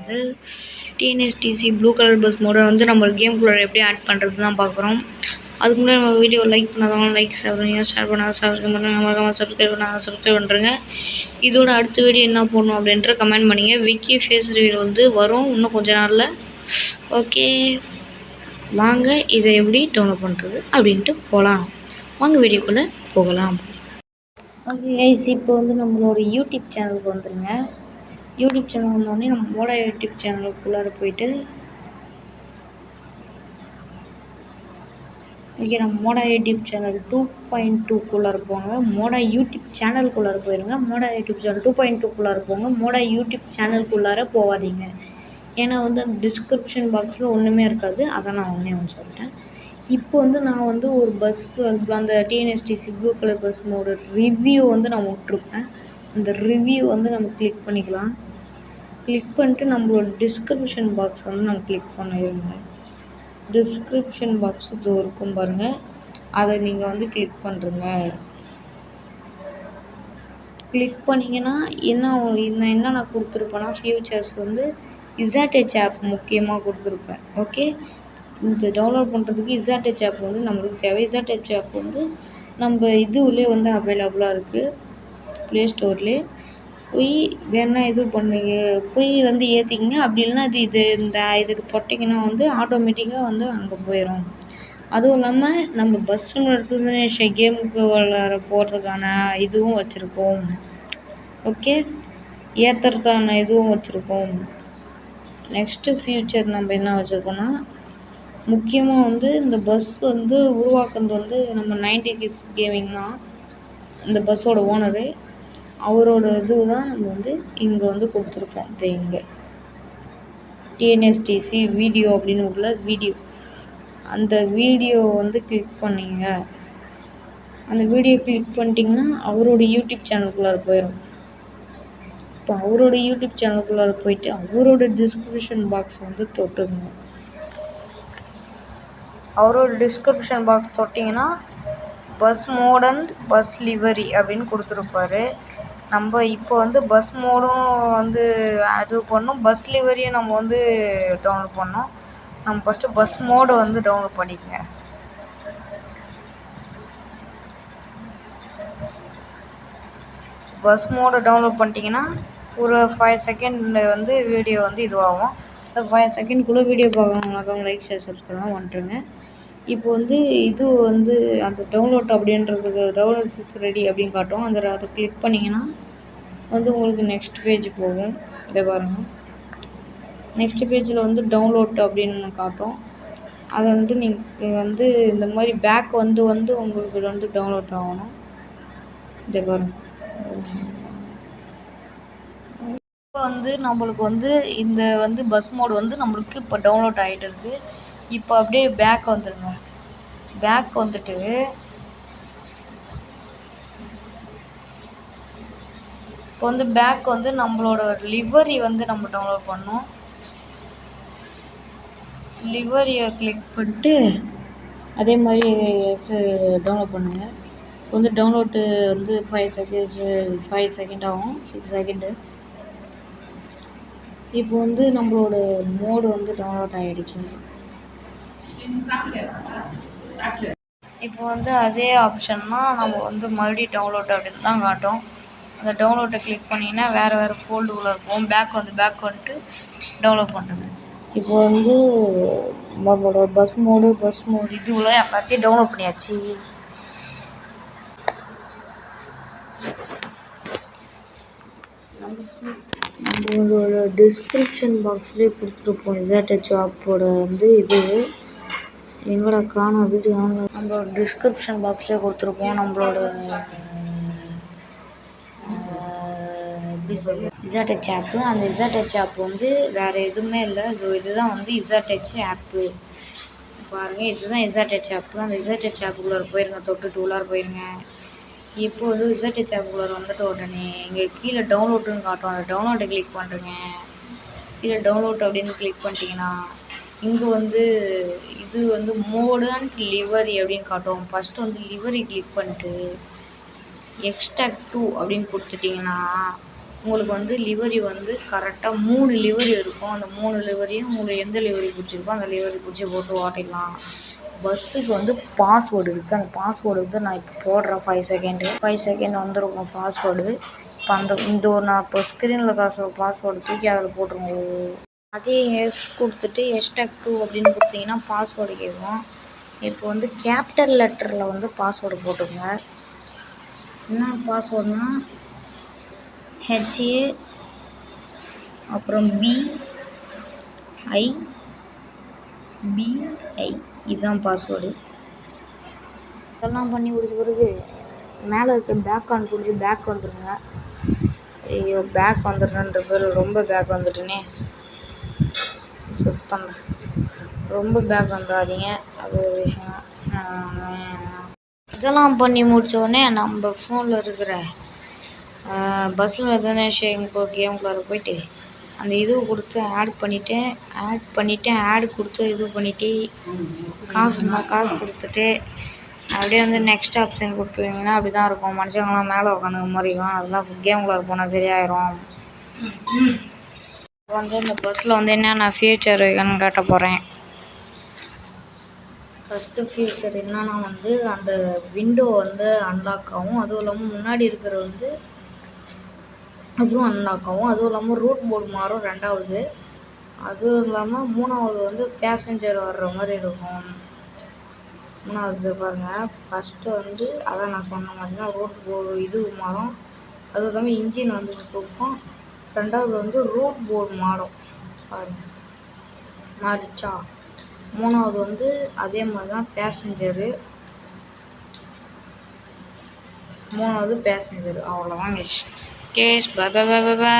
வந்து TNSTC blue colour bus மோடை வந்து நம்ம கேம்குள்ளே எப்படி ஆட் பண்ணுறது தான் பார்க்குறோம். அதுக்கு முன்னாடி நம்ம வீடியோ லைக் பண்ணாதவங்க லைக் ஷேர் பண்ணால் சப்ஸ்கிரைப் பண்ணுறேங்க. இதோட அடுத்த வீடியோ என்ன போடணும் அப்படின்ற கமெண்ட் பண்ணிங்க. விக்கி ஃபேஸ் ரிவீல் வந்து வரும் இன்னும் கொஞ்ச நாளில். ஓகே, வாங்க இதை எப்படி டவுன்லோட் பண்ணுறது அப்படின்ட்டு போகலாம். வாங்க வீடியோக்குள்ளே போகலாம். ஓகே கைஸ், இப்போ வந்து நம்மளோட யூடியூப் சேனலுக்கு வந்துடுங்க. யூடியூப் சேனல் வந்தோடனே நம்ம மோடா யூடியூப் சேனலுக்குள்ளார போயிட்டு ஓகே, நம்ம மோடா யூடியூப் சேனல் 2.2 போங்க. மோடா யூடியூப் சேனலுக்குள்ளார போயிடுங்க. மோடா யூடியூப் சேனல் 2.2 போங்க. மோடா யூடியூப் சேனலுக்குள்ளார போகாதீங்க. ஏன்னா வந்து அந்த டிஸ்கிரிப்ஷன் பாக்ஸில் ஒன்றுமே இருக்காது. அதை நான் ஒன்று சொல்லிட்டேன். இப்போ வந்து நான் வந்து ஒரு பஸ் அந்த டிஎன்எஸ்டிசி ப்ளூ கலர் பஸ்ஸோட ரிவ்யூ வந்து நான் விட்ருப்பேன். அந்த ரிவ்யூ வந்து நம்ம கிளிக் பண்ணிக்கலாம். கிளிக் பண்ணிட்டு நம்மளோட டிஸ்கிரிப்ஷன் பாக்ஸ் வந்து நம்ம கிளிக் பண்ணிடுங்க. டிஸ்கிரிப்ஷன் பாக்ஸ் இது இருக்கும் பாருங்கள், அதை நீங்கள் வந்து கிளிக் பண்ணுறங்க. கிளிக் பண்ணிங்கன்னா என்ன நான் கொடுத்துருப்பேன்னா ஃபியூச்சர்ஸ் வந்து இசாட்டச் ஆப் முக்கியமாக கொடுத்துருப்பேன். ஓகே, இந்த டவுன்லோட் பண்ணுறதுக்கு இசாட்டச் ஆப் வந்து நம்மளுக்கு தேவை. இசாட்டச் ஆப் வந்து நம்ம இதுலேயே வந்து அவைலபிளாக இருக்குது, ப்ளே ஸ்டோர்லேயே. போய் வேணா இது பண்ணுங்க, போய் வந்து ஏற்றிக்கிங்க. அப்படி இல்லைன்னா இதுக்கு தொட்டிங்கன்னா வந்து ஆட்டோமேட்டிக்காக வந்து அங்கே போயிடும். அதுவும் இல்லாமல் நம்ம பஸ்ஸுன்னு எடுத்து கேமுக்கு விளாட போகிறதுக்கான இதுவும் வச்சுருக்கோம். ஓகே, ஏற்றுறதுக்கான இதுவும் வச்சுருக்கோம். நெக்ஸ்ட்டு ஃபியூச்சர் நம்ம என்ன வச்சுருக்கோன்னா, முக்கியமாக வந்து இந்த பஸ் வந்து உருவாக்குறது வந்து நம்ம 90 கிட்ஸ் கேமிங் தான் இந்த பஸ்ஸோட ஓனரு. அவரோட இது தான் நம்ம வந்து இங்கே வந்து கொடுத்துருக்கோம். இங்கே டிஎன்எஸ்டிசி வீடியோ அப்படின்னு உள்ள வீடியோ, அந்த வீடியோ வந்து கிளிக் பண்ணிங்க. அந்த வீடியோ கிளிக் பண்ணிட்டீங்கன்னா அவரோட யூடியூப் சேனலுக்குள்ளார போயிடும். இப்போ அவரோட யூடியூப் சேனலுக்குள்ளார போயிட்டு அவரோட டிஸ்கிரிப்ஷன் பாக்ஸ் வந்து தொட்டுங்க. அவரோட டிஸ்கிரிப்ஷன் பாக்ஸ் தொட்டிங்கன்னா bus mod and bus livery அப்படின்னு கொடுத்துருப்பாரு. நம்ம இப்போ வந்து பஸ் மோடும் வந்து அது பண்ணோம், பஸ் லிவரியும் நம்ம வந்து டவுன்லோட் பண்ணோம். நம்ம ஃபஸ்ட்டு பஸ் மோடை வந்து டவுன்லோட் பண்ணிக்கோங்க. பஸ் மோடை டவுன்லோட் பண்ணிட்டீங்கன்னா ஒரு 5 செகண்ட் வந்து வீடியோ வந்து இதுவாகும். இந்த 5 செகண்ட்குள்ளே வீடியோ பார்க்கணுன்னாக்கா லைக் ஷேர் சப்ஸ்கிரைப் வந்துட்டுருங்க. இப்போ வந்து இது வந்து அந்த டவுன்லோட் அப்படின்றதுக்கு டவுன்லோட் இஸ் ரெடி அப்படின்னு காட்டும். அதை கிளிக் பண்ணிங்கன்னா வந்து உங்களுக்கு நெக்ஸ்ட் பேஜ் போகும். இதை பாருங்கள், நெக்ஸ்ட் பேஜில் வந்து டவுன்லோட் அப்படின்னு காட்டும். அதை வந்து நீங்கள் வந்து இந்த மாதிரி பேக் வந்து உங்களுக்கு வந்து டவுன்லோட் ஆகணும். இதை பாருங்கள், இப்போ வந்து நம்மளுக்கு வந்து இந்த வந்து பஸ் மோடு வந்து நம்மளுக்கு இப்போ டவுன்லோட் ஆகிட்டு இருக்குது. இப்போ அப்படியே பேக் வந்துடுங்க. பேக் வந்துட்டு இப்போ வந்து பேக் வந்து நம்மளோட லிவரி வந்து நம்ம டவுன்லோட் பண்ணோம். லிவரியை கிளிக் பண்ணிட்டு அதே மாதிரி டவுன்லோட் பண்ணுங்கள். இப்போ வந்து டவுன்லோட்டு வந்து 5 செகண்ட் ஆகும், 6 செகண்டு. இப்போ வந்து நம்மளோட மோடு வந்து டவுன்லோட் ஆகிடுச்சு. இப்போ வந்து அதே ஆப்ஷன்னா நம்ம வந்து மறுபடியும் டவுன்லோட் அப்படின்னு தான் காட்டும். அந்த டவுன்லோட்டை கிளிக் பண்ணிங்கன்னா வேறு ஃபோல்டுக்குள்ளே இருக்கும். பேக் வந்துட்டு டவுன்லோட் பண்ணுறது. இப்போ வந்து நம்மளோட பஸ் மோடு இதுக்குள்ள எல்லாத்தையும் டவுன்லோட் பண்ணியாச்சு. நம்மளோட டிஸ்கிரிப்ஷன் பாக்ஸ்லேயே கொடுத்துருப்போம் இசாட்டச் ஆப்போட வந்து இது எங்களோட காணும் வீடியோ. நம்மளோட டிஸ்கிரிப்ஷன் பாக்ஸ்லேயே கொடுத்துருப்போம் நம்மளோட எப்படி சொல்கிறது இசாட்டச் ஆப்பு. அந்த இசாட்டச் ஆப் வந்து வேறு எதுவுமே இல்லை, இதுதான் வந்து இசாட்டச் ஆப்பு. பாருங்கள், இதுதான் இசாட்டச் ஆப்பு. அந்த இசாட்டச் ஆப்புக்குள்ளார போயிருங்க, தொட்டுட்டு உள்ளார போயிருங்க. இப்போ வந்து இசாட்டச் ஆப்புக்குள்ளார வந்துட்டு உடனே எங்களுக்கு கீழே டவுன்லோடுன்னு காட்டும். அந்த டவுன்லோடை கிளிக் பண்ணுறேங்க. கீழே டவுன்லோட் அப்படின்னு கிளிக் பண்ணிட்டீங்கன்னா இங்கே வந்து இது வந்து மோடு அண்ட் லிவரி அப்படின்னு காட்டும். ஃபஸ்ட்டு வந்து லிவரி கிளிக் பண்ணிட்டு எக்ஸ்ட்ராக்ட் 2 அப்படின்னு கொடுத்துட்டிங்கன்னா உங்களுக்கு வந்து லிவரி வந்து கரெக்டாக 3 லிவரி இருக்கும். அந்த 3 லிவரியும் உங்களுக்கு எந்த லிவரி பிடிச்சிருக்கோ அந்த லிவரி பிடிச்சி போட்டு ஓட்டிடலாம். பஸ்ஸுக்கு வந்து பாஸ்வேர்டு இருக்குது. அந்த பாஸ்வேர்டு வந்து நான் இப்போ போடுறேன். 5 செகண்ட் வந்துருக்கும் பாஸ்வேர்டு. இப்போ நான் இப்போ ஸ்க்ரீனில் பாஸ்வேர்டு தூக்கி அதில் போட்டுருங்க. அதே எஸ் கொடுத்துட்டு #2 அப்படின்னு கொடுத்தீங்கன்னா பாஸ்வேர்டு கேட்கும். இப்போ வந்து கேபிட்டல் லெட்டரில் வந்து பாஸ்வேர்டு போட்டுக்கோங்க. என்ன பாஸ்வேர்டுனா HA அப்புறம் BIBI இதுதான் பாஸ்வேர்டு. இதெல்லாம் பண்ணி முடிச்ச பிறகு மேலே இருக்க பேக் ஆன் கொடுத்து பேக் வந்துடுங்க. ஐயோ பேக் வந்துடுறேன்ற பேர் ரொம்ப பேக் வந்துட்டுனே சுத்தம். ரொம்ப பேக் வந்துடாதீங்க, அது ஒரு விஷயம். இதெல்லாம் பண்ணி முடித்தோடனே நம்ம ஃபோனில் இருக்கிற பஸ்ஸில் எதுனா கேம்குள்ளார போயிட்டு அந்த இது கொடுத்து ஆட் பண்ணிவிட்டு ஆட் கொடுத்து இது பண்ணிவிட்டு காசு கொடுத்துட்டு அப்படியே வந்து நெக்ஸ்ட் ஆப்ஷன் கொடுத்துருவீங்கன்னா அப்படி தான் இருக்கும். மனுஷங்களாம் மேலே உட்காந்துக்க மாதிரி இருக்கும். அதெல்லாம் கேம்குள்ளார போனால் சரியாயிரும். வந்து இந்த பஸ்ஸில் வந்து என்னென்ன ஃபியூச்சர் இருக்குன்னு காட்ட போகிறேன். ஃபஸ்ட்டு ஃபியூச்சர் என்னன்னா வந்து அந்த விண்டோ வந்து அன்லாக் ஆகும். அதுவும் இல்லாமல் முன்னாடி இருக்கிற வந்து அதுவும் அன்லாக் ஆகும். அதுவும் இல்லாமல் ரூட் போர்டு மாறும் 2வது. அதுவும் இல்லாமல் 3வது வந்து பேசஞ்சர் வர்ற மாதிரி இருக்கும். 3வது பாருங்கள். ஃபஸ்ட்டு வந்து அதான் நான் சொன்ன மாதிரி தான் ரூட் போர்டு இது மாறும். அதுவும் இல்லாமல் இன்ஜின் வந்து கொடுப்போம். 2வது வந்து ரூட் போர்டு மாறும் பாருங்கள், மாறிச்சா. 3வது வந்து அதே மாதிரி தான் பேசஞ்சரு. 3வது பேசஞ்சர். அவ்வளோதான் case. Bye bye bye bye by.